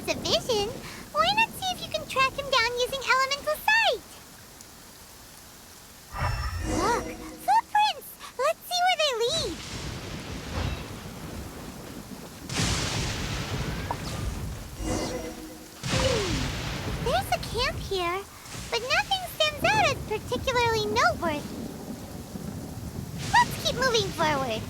a vision, why not see if you can track him down using elemental sight? Look, footprints! Let's see where they lead. There's a camp here, but nothing stands out as particularly noteworthy. Let's keep moving forward.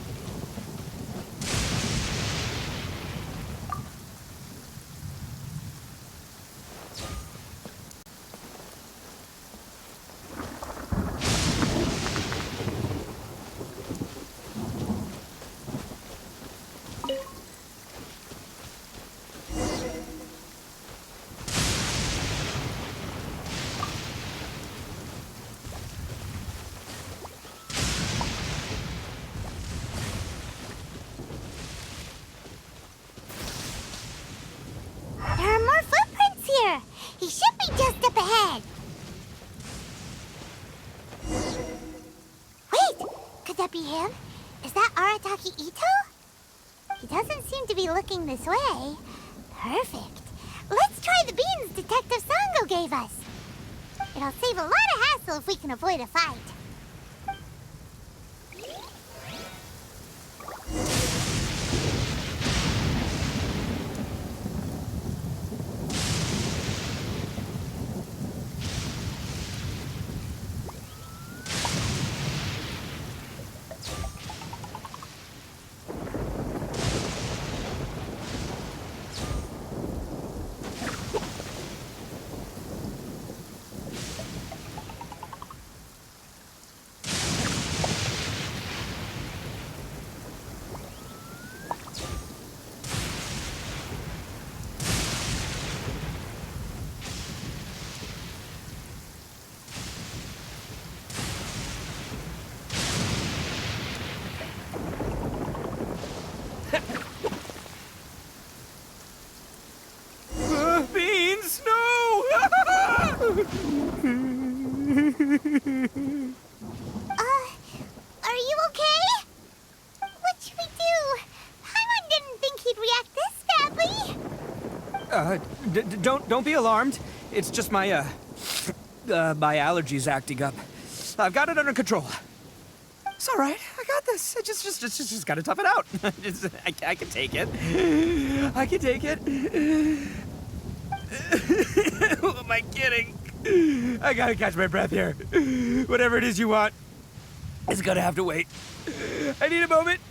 There are more footprints here. He should be just up ahead. Wait, could that be him? Is that Arataki Ito? He doesn't seem to be looking this way. Perfect. Let's try the beans Detective Sango gave us. It'll save a lot of hassle if we can avoid a fight. Beans, no! Are you okay? What should we do? Paimon didn't think he'd react this badly. Don't be alarmed. It's just my allergies acting up. I've got it under control. It's all right. I got this. I just gotta tough it out. I can take it. I can take it. Who am I kidding? I gotta catch my breath here. Whatever it is you want, it's gonna have to wait. I need a moment.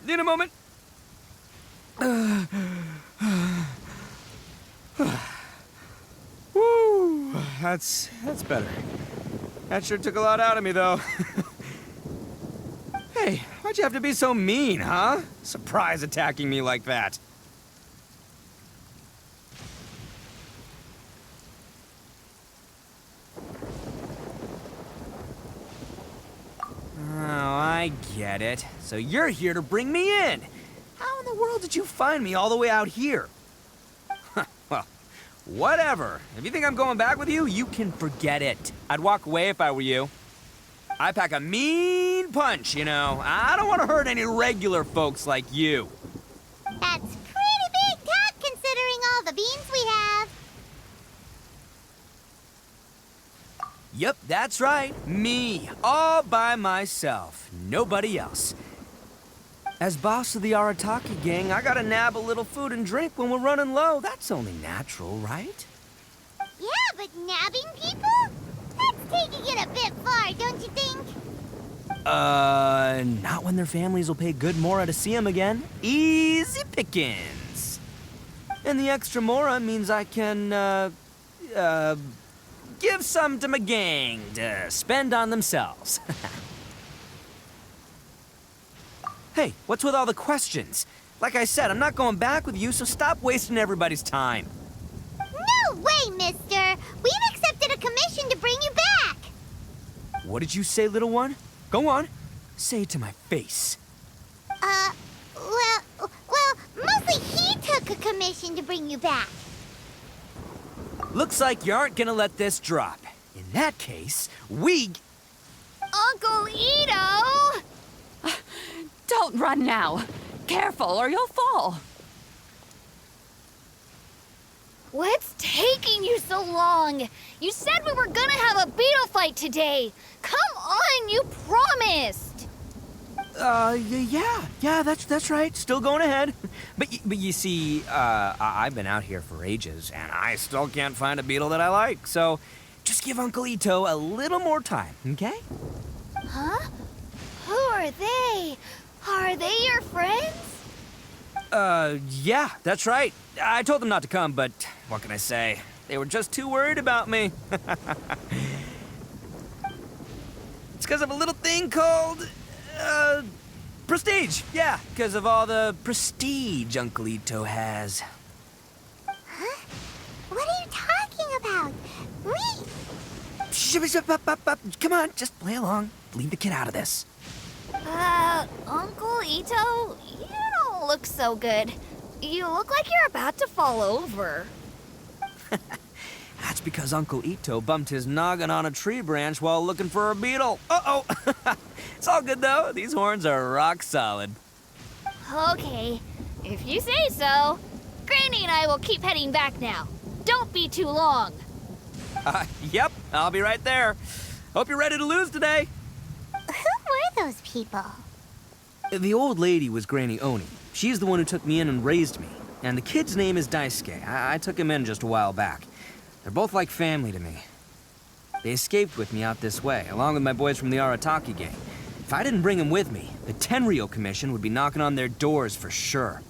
Need a moment. Woo, that's better. That sure took a lot out of me, though. Hey, why'd you have to be so mean, huh? Surprise attacking me like that. Oh, I get it. So you're here to bring me in. How in the world did you find me all the way out here? Well, whatever. If you think I'm going back with you, you can forget it. I'd walk away if I were you. I pack a mean punch, you know. I don't want to hurt any regular folks like you. That's pretty big talk considering all the beans we have. Yep, that's right. Me, all by myself. Nobody else. As boss of the Arataki gang, I gotta nab a little food and drink when we're running low. That's only natural, right? Yeah, but nabbing people? That's taking it a bit far, don't you think? Not when their families will pay good mora to see them again. Easy pickings. And the extra mora means I can, give some to my gang to spend on themselves. Hey, what's with all the questions? Like I said, I'm not going back with you, so stop wasting everybody's time. No way, mister! We've accepted a commission to bring you back! What did you say, little one? Go on. Say it to my face. Well, mostly he took a commission to bring you back. Looks like you aren't gonna let this drop. In that case, we... Uncle Ito! Don't run now. Careful or you'll fall. What's taking you so long? You said we were gonna have a beetle fight today. Come on, you promised. Yeah, that's right. Still going ahead. But you see, I've been out here for ages, and I still can't find a beetle that I like. So, just give Uncle Ito a little more time, okay? Huh? Who are they? Are they your friends? Yeah, that's right. I told them not to come, but what can I say? They were just too worried about me. It's because of a little thing called, prestige. Yeah, because of all the prestige Uncle Ito has. Huh? What are you talking about? Come on, just play along. Leave the kid out of this. Uncle Ito, you don't look so good. You look like you're about to fall over. That's because Uncle Ito bumped his noggin on a tree branch while looking for a beetle. Uh-oh. It's all good, though. These horns are rock solid. Okay, if you say so. Granny and I will keep heading back now. Don't be too long. Yep, I'll be right there. Hope you're ready to lose today. Who were those people? The old lady was Granny Oni. She's the one who took me in and raised me. And the kid's name is Daisuke. I took him in just a while back. They're both like family to me. They escaped with me out this way, along with my boys from the Arataki gang. If I didn't bring them with me, the Tenryou Commission would be knocking on their doors for sure.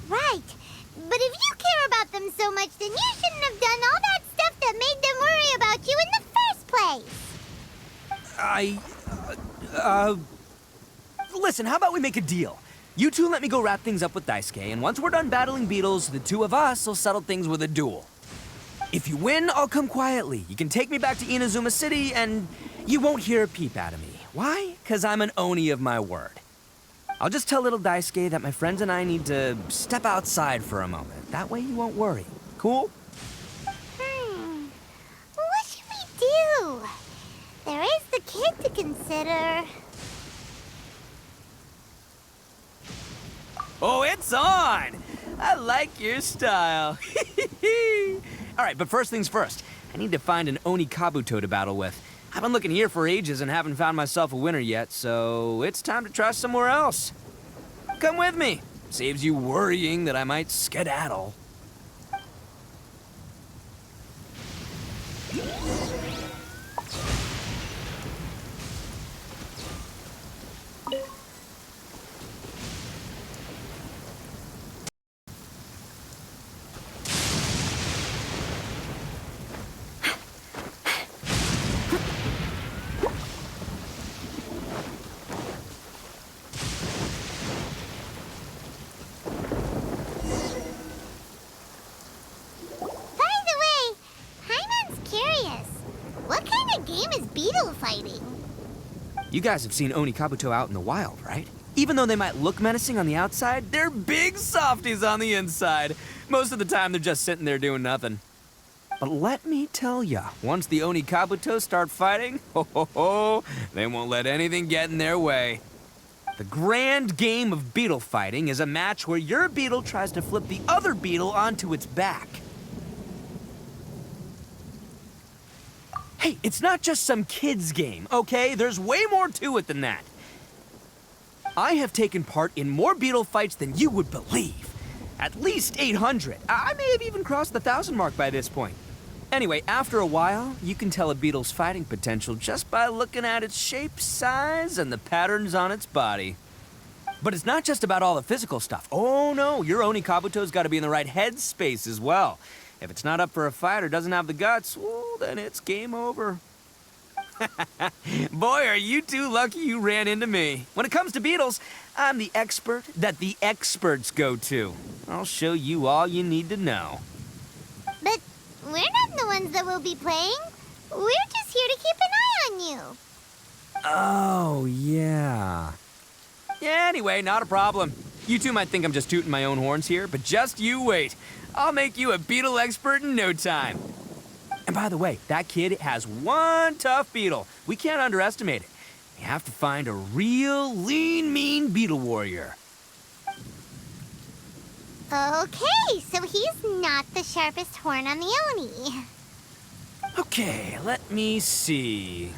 Right. But if you care about them so much, then you shouldn't have done all that stuff that made them worry about you in the first place. Listen, how about we make a deal? You two let me go wrap things up with Daisuke, and once we're done battling beetles, the two of us will settle things with a duel. If you win, I'll come quietly. You can take me back to Inazuma City, and you won't hear a peep out of me. Why? 'Cause I'm an Oni of my word. I'll just tell little Daisuke that my friends and I need to step outside for a moment. That way you won't worry. Cool? What should we do? There is the kid to consider. Oh, it's on! I like your style. All right, but first things first. I need to find an Oni Kabuto to battle with. I've been looking here for ages and haven't found myself a winner yet, so it's time to try somewhere else. Come with me. Saves you worrying that I might skedaddle. You guys have seen Oni Kabuto out in the wild, right? Even though they might look menacing on the outside, they're big softies on the inside. Most of the time, they're just sitting there doing nothing. But let me tell ya, once the Oni Kabuto start fighting, they won't let anything get in their way. The grand game of beetle fighting is a match where your beetle tries to flip the other beetle onto its back. Hey, it's not just some kid's game, okay? There's way more to it than that. I have taken part in more beetle fights than you would believe. At least 800. I may have even crossed the 1,000 mark by this point. Anyway, after a while, you can tell a beetle's fighting potential just by looking at its shape, size, and the patterns on its body. But it's not just about all the physical stuff. Oh no, your Oni Kabuto's got to be in the right headspace as well. If it's not up for a fight or doesn't have the guts, well, then it's game over. Boy, are you two lucky you ran into me. When it comes to beetles, I'm the expert that the experts go to. I'll show you all you need to know. But we're not the ones that will be playing. We're just here to keep an eye on you. Oh, yeah. Yeah, anyway, not a problem. You two might think I'm just tooting my own horns here, but just you wait. I'll make you a beetle expert in no time. And by the way, that kid has one tough beetle. We can't underestimate it. We have to find a real lean, mean beetle warrior. Okay, so he's not the sharpest horn on the Oni. Okay, let me see.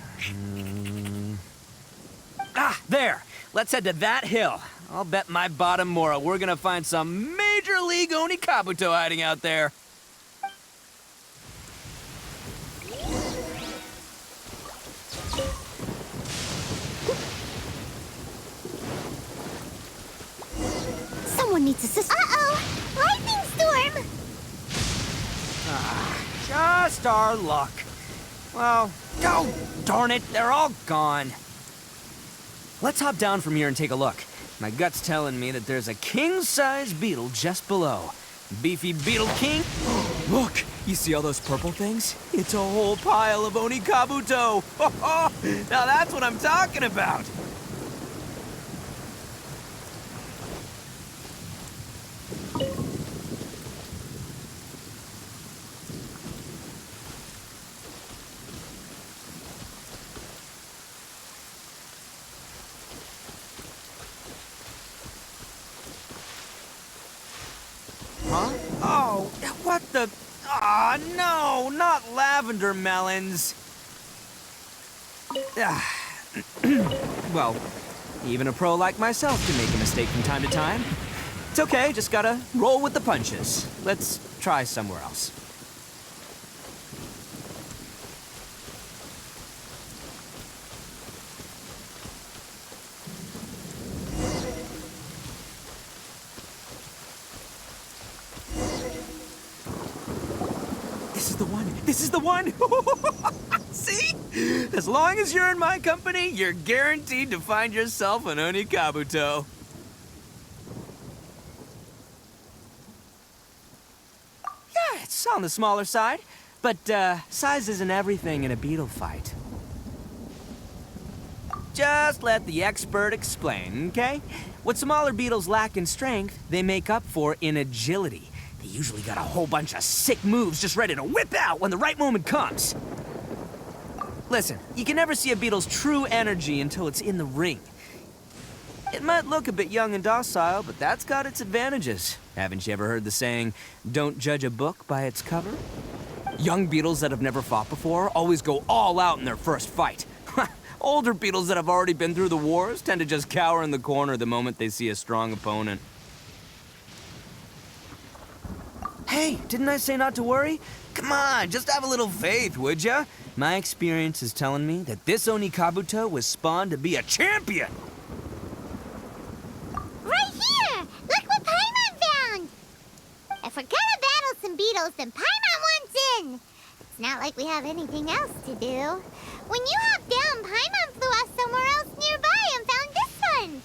Ah, there! Let's head to that hill. I'll bet my bottom Mora we're gonna find some Major League Oni Kabuto hiding out there. Someone needs assistance. Uh-oh! Lightning storm! Just our luck. Well, oh, darn it, they're all gone. Let's hop down from here and take a look. My gut's telling me that there's a king-size beetle just below. Beefy Beetle King? Look, you see all those purple things? It's a whole pile of Oni Kabuto. Now that's what I'm talking about. Huh? Oh, what the... Ah, no, not lavender melons. Well, even a pro like myself can make a mistake from time to time. It's okay, just gotta roll with the punches. Let's try somewhere else. This is the one! This is the one! See? As long as you're in my company, you're guaranteed to find yourself an Oni Kabuto. Yeah, it's on the smaller side, but size isn't everything in a beetle fight. Just let the expert explain, okay? What smaller beetles lack in strength, they make up for in agility. They usually got a whole bunch of sick moves just ready to whip out when the right moment comes. Listen, you can never see a beetle's true energy until it's in the ring. It might look a bit young and docile, but that's got its advantages. Haven't you ever heard the saying, don't judge a book by its cover? Young beetles that have never fought before always go all out in their first fight. Older beetles that have already been through the wars tend to just cower in the corner the moment they see a strong opponent. Hey, didn't I say not to worry? Come on, just have a little faith, would ya? My experience is telling me that this Oni Kabuto was spawned to be a champion! Right here! Look what Paimon found! If we're gonna battle some beetles, then Paimon wants in! It's not like we have anything else to do. When you hopped down, Paimon flew off somewhere else nearby and found this one!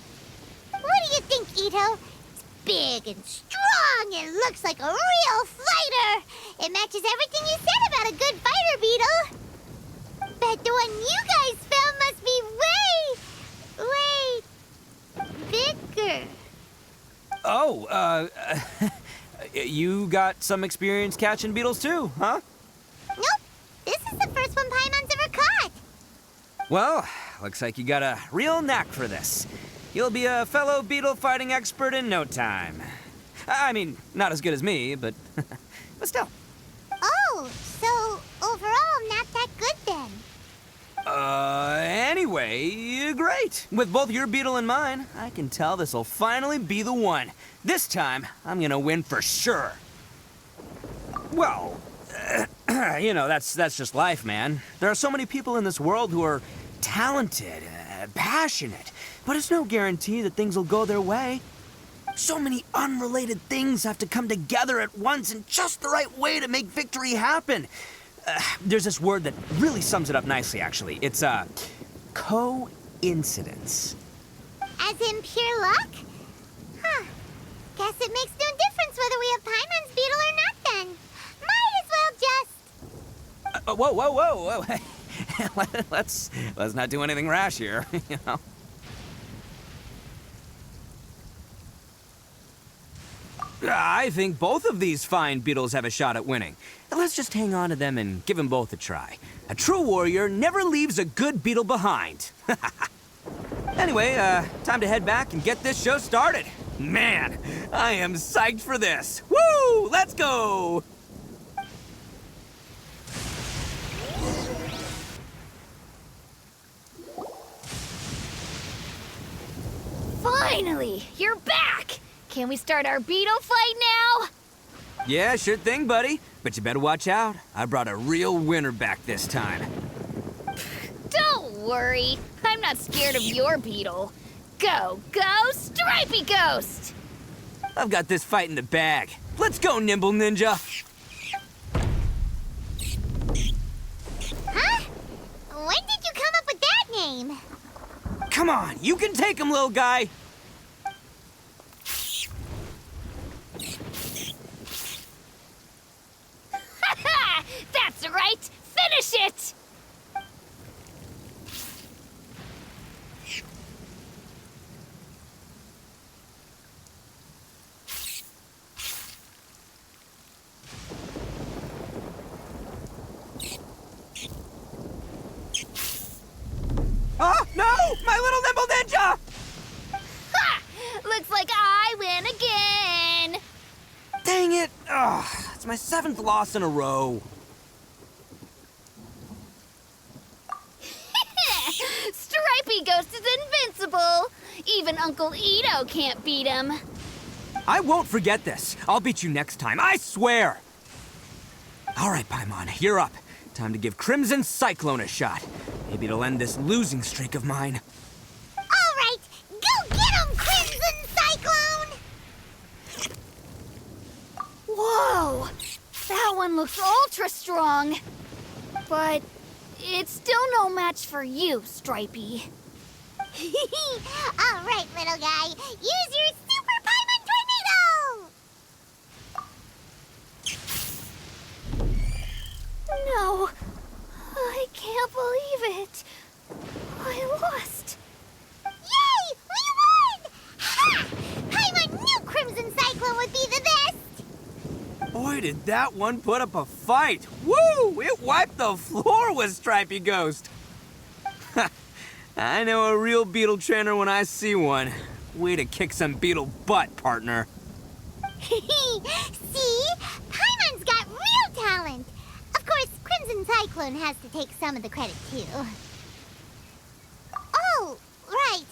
What do you think, Ito? Big and strong and looks like a real fighter. It matches everything you said about a good fighter, Beetle. Bet the one you guys found must be way bigger. Oh, you got some experience catching beetles too, huh? Nope. This is the first one Paimon's ever caught. Well, looks like you got a real knack for this. You'll be a fellow beetle fighting expert in no time. I mean, not as good as me, but still. Oh, so overall not that good then. Anyway, great. With both your beetle and mine, I can tell this'll finally be the one. This time, I'm gonna win for sure. Well, you know, that's just life, man. There are so many people in this world who are talented, passionate, but it's no guarantee that things will go their way. So many unrelated things have to come together at once in just the right way to make victory happen. There's this word that really sums it up nicely, actually. It's, coincidence. As in pure luck? Huh. Guess it makes no difference whether we have Paimon's beetle or not then. Might as well just... Whoa. let's not do anything rash here, you know. I think both of these fine beetles have a shot at winning. Let's just hang on to them and give them both a try. A true warrior never leaves a good beetle behind. Anyway, time to head back and get this show started. Man, I am psyched for this. Woo! Let's go! Finally, you're back! Can we start our beetle fight now? Yeah, sure thing, buddy. But you better watch out. I brought a real winner back this time. Don't worry, I'm not scared of your beetle. Go, Stripey Ghost! I've got this fight in the bag. Let's go, Nimble Ninja. Huh? When did you come up with that name? Come on, you can take him, little guy. That's right! Finish it! Oh, no! My little Nimble Ninja! Ha! Looks like I win again! Dang it! Ugh, it's my 7th loss in a row. Stripey Ghost is invincible! Even Uncle Ito can't beat him. I won't forget this. I'll beat you next time, I swear! All right, Paimon, you're up. Time to give Crimson Cyclone a shot. Maybe it'll end this losing streak of mine. All right, go get him, Crimson Cyclone! Whoa! That one looks ultra strong. But it's still no match for you, Stripey. All right, little guy, use your Super Paimon Tornado! No, I can't believe it. I lost. Yay! We won! Ha! Paimon knew Crimson Cyclone would be the best! Boy, did that one put up a fight. Woo! It wiped the floor with Stripey Ghost. I know a real beetle trainer when I see one. Way to kick some beetle butt, partner. See? Paimon's got real talent! Of course, Crimson Cyclone has to take some of the credit, too. Oh, right.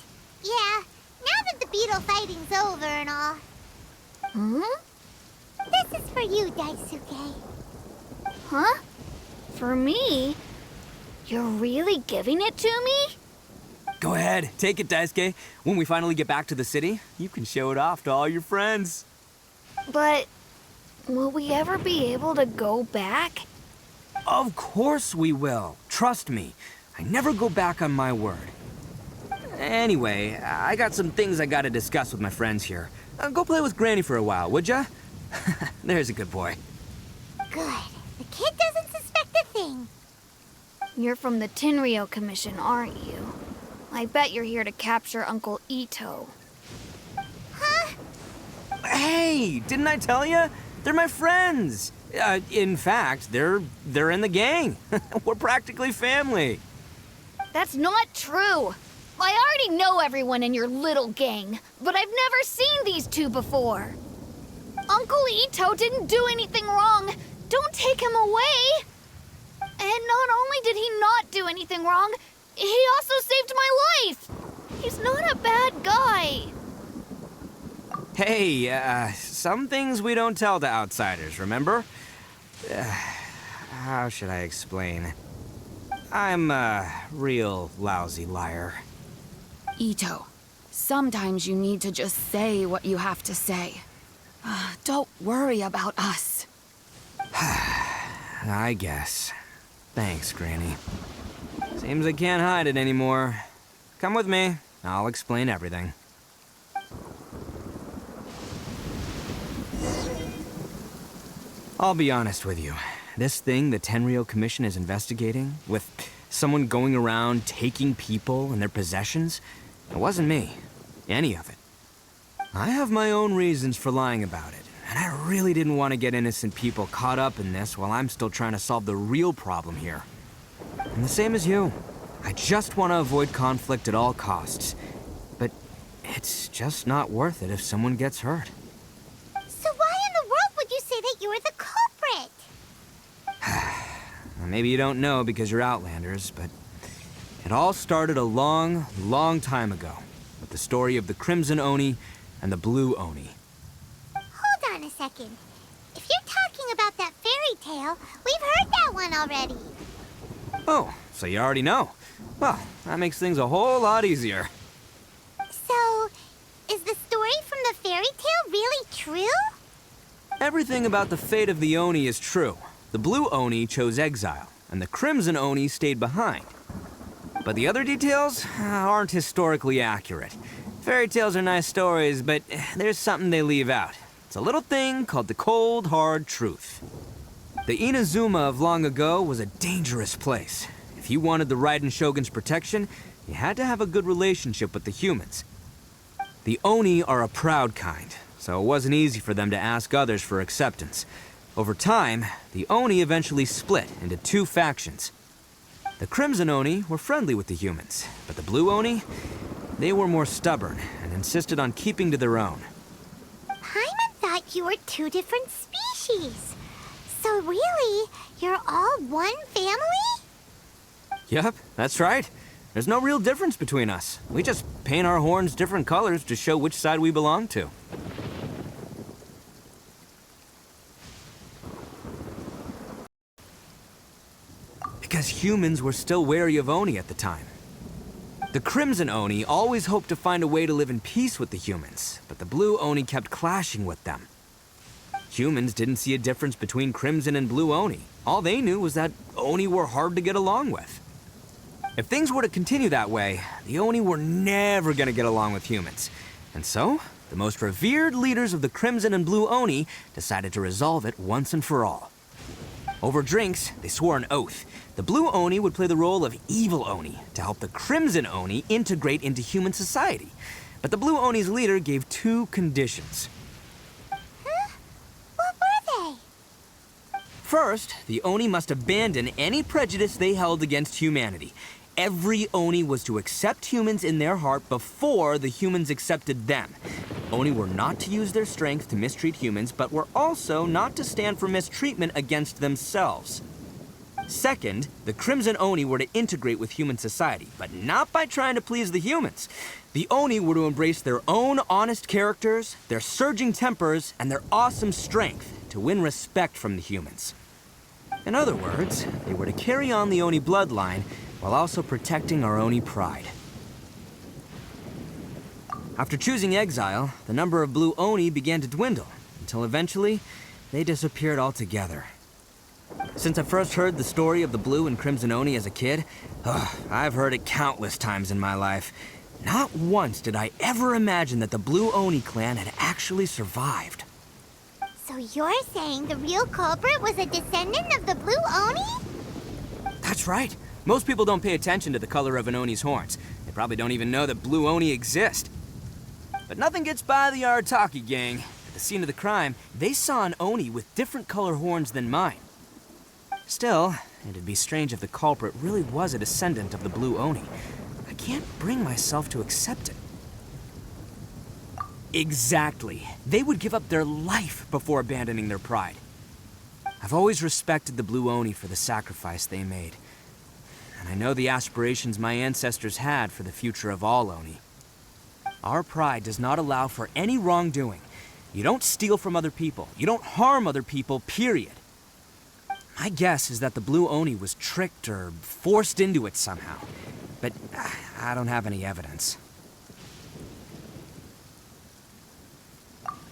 Yeah, now that the beetle fighting's over and all. This is for you, Daisuke. Huh? For me? You're really giving it to me? Go ahead, take it, Daisuke. When we finally get back to the city, you can show it off to all your friends. But will we ever be able to go back? Of course we will. Trust me. I never go back on my word. Anyway, I got some things I gotta discuss with my friends here. Go play with Granny for a while, would ya? There's a good boy. Good. The kid doesn't suspect a thing. You're from the Tenryou Commission, aren't you? I bet you're here to capture Uncle Ito. Huh? Hey, didn't I tell you? They're my friends. In fact, they're in the gang. We're practically family. That's not true. I already know everyone in your little gang, but I've never seen these two before. Uncle Ito didn't do anything wrong. Don't take him away. And not only did he not do anything wrong, he also saved my life. He's not a bad guy. Hey, some things we don't tell to outsiders, remember? How should I explain? I'm a real lousy liar. Ito, sometimes you need to just say what you have to say. Don't worry about us. I guess. Thanks, Granny. Seems I can't hide it anymore. Come with me. I'll explain everything. I'll be honest with you. This thing the Tenryou Commission is investigating, with someone going around taking people and their possessions, it wasn't me. Any of it. I have my own reasons for lying about it. And I really didn't want to get innocent people caught up in this while I'm still trying to solve the real problem here. And the same as you. I just want to avoid conflict at all costs. But it's just not worth it if someone gets hurt. So why in the world would you say that you were the culprit? Well, maybe you don't know because you're Outlanders, but it all started a long, long time ago with the story of the Crimson Oni and the Blue Oni. Hold on a second. If you're talking about that fairy tale, we've heard that one already. Oh, so you already know. Well, that makes things a whole lot easier. So, is the story from the fairy tale really true? Everything about the fate of the Oni is true. The Blue Oni chose exile, and the Crimson Oni stayed behind. But the other details aren't historically accurate. Fairy tales are nice stories, but there's something they leave out. It's a little thing called the cold, hard truth. The Inazuma of long ago was a dangerous place. If you wanted the Raiden Shogun's protection, you had to have a good relationship with the humans. The Oni are a proud kind, so it wasn't easy for them to ask others for acceptance. Over time, the Oni eventually split into two factions. The Crimson Oni were friendly with the humans, but the Blue Oni, they were more stubborn and insisted on keeping to their own. Paimon thought you were two different species. So really, you're all one family? Yep, that's right. There's no real difference between us. We just paint our horns different colors to show which side we belong to. Because humans were still wary of Oni at the time. The Crimson Oni always hoped to find a way to live in peace with the humans, but the Blue Oni kept clashing with them. Humans didn't see a difference between Crimson and Blue Oni. All they knew was that Oni were hard to get along with. If things were to continue that way, the Oni were never gonna get along with humans. And so, the most revered leaders of the Crimson and Blue Oni decided to resolve it once and for all. Over drinks, they swore an oath. The Blue Oni would play the role of evil Oni to help the Crimson Oni integrate into human society. But the Blue Oni's leader gave two conditions. Huh? What were they? First, the Oni must abandon any prejudice they held against humanity. Every Oni was to accept humans in their heart before the humans accepted them. Oni were not to use their strength to mistreat humans, but were also not to stand for mistreatment against themselves. Second, the Crimson Oni were to integrate with human society, but not by trying to please the humans. The Oni were to embrace their own honest characters, their surging tempers, and their awesome strength to win respect from the humans. In other words, they were to carry on the Oni bloodline while also protecting our Oni pride. After choosing exile, the number of Blue Oni began to dwindle, until eventually, they disappeared altogether. Since I first heard the story of the Blue and Crimson Oni as a kid, I've heard it countless times in my life. Not once did I ever imagine that the Blue Oni clan had actually survived. So you're saying the real culprit was a descendant of the Blue Oni? That's right. Most people don't pay attention to the color of an Oni's horns. They probably don't even know that Blue Oni exist. But nothing gets by the Arataki gang. At the scene of the crime, they saw an Oni with different color horns than mine. Still, it'd be strange if the culprit really was a descendant of the Blue Oni. I can't bring myself to accept it. Exactly. They would give up their life before abandoning their pride. I've always respected the Blue Oni for the sacrifice they made. And I know the aspirations my ancestors had for the future of all Oni. Our pride does not allow for any wrongdoing. You don't steal from other people. You don't harm other people, period. My guess is that the Blue Oni was tricked or forced into it somehow. But I don't have any evidence.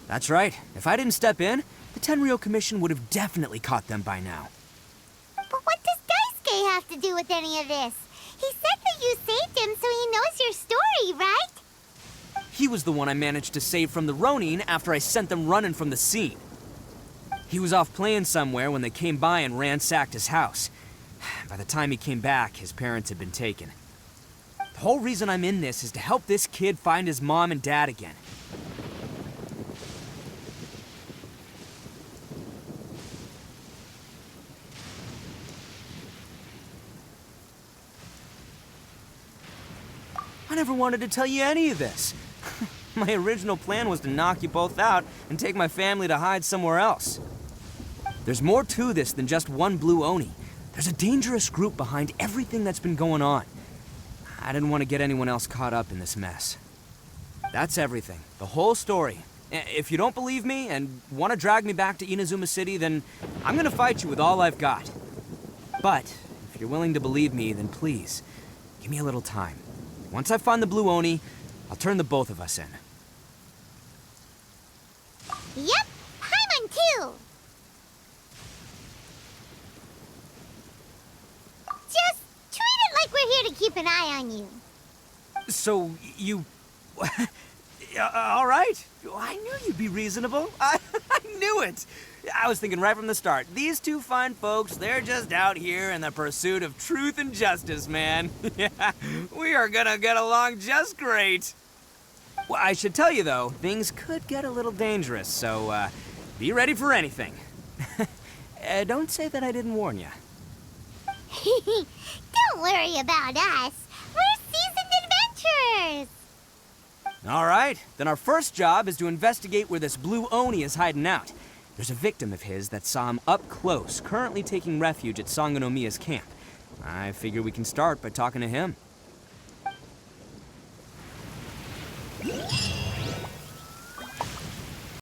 That's right. If I didn't step in, the Tenryou Commission would have definitely caught them by now. But what does Daisuke have to do with any of this? He said that you saved him so he knows your story, right? He was the one I managed to save from the Ronin after I sent them running from the scene. He was off playing somewhere when they came by and ransacked his house. By the time he came back, his parents had been taken. The whole reason I'm in this is to help this kid find his mom and dad again. I never wanted to tell you any of this. My original plan was to knock you both out and take my family to hide somewhere else. There's more to this than just one blue Oni. There's a dangerous group behind everything that's been going on. I didn't want to get anyone else caught up in this mess. That's everything. The whole story. If you don't believe me and want to drag me back to Inazuma City, then I'm gonna fight you with all I've got. But if you're willing to believe me, then please, give me a little time. Once I find the blue Oni, I'll turn the both of us in. Yep, Paimon too! Just treat it like we're here to keep an eye on you. So, you... all right. I knew you'd be reasonable. I knew it. I was thinking right from the start, these two fine folks, they're just out here in the pursuit of truth and justice, man. Yeah, we are gonna get along just great. Well, I should tell you, though, things could get a little dangerous, so be ready for anything. Don't say that I didn't warn you. Don't worry about us. We're seasoned adventurers. All right, then our first job is to investigate where this blue Oni is hiding out. There's a victim of his that saw him up close, currently taking refuge at Sangonomiya's camp. I figure we can start by talking to him.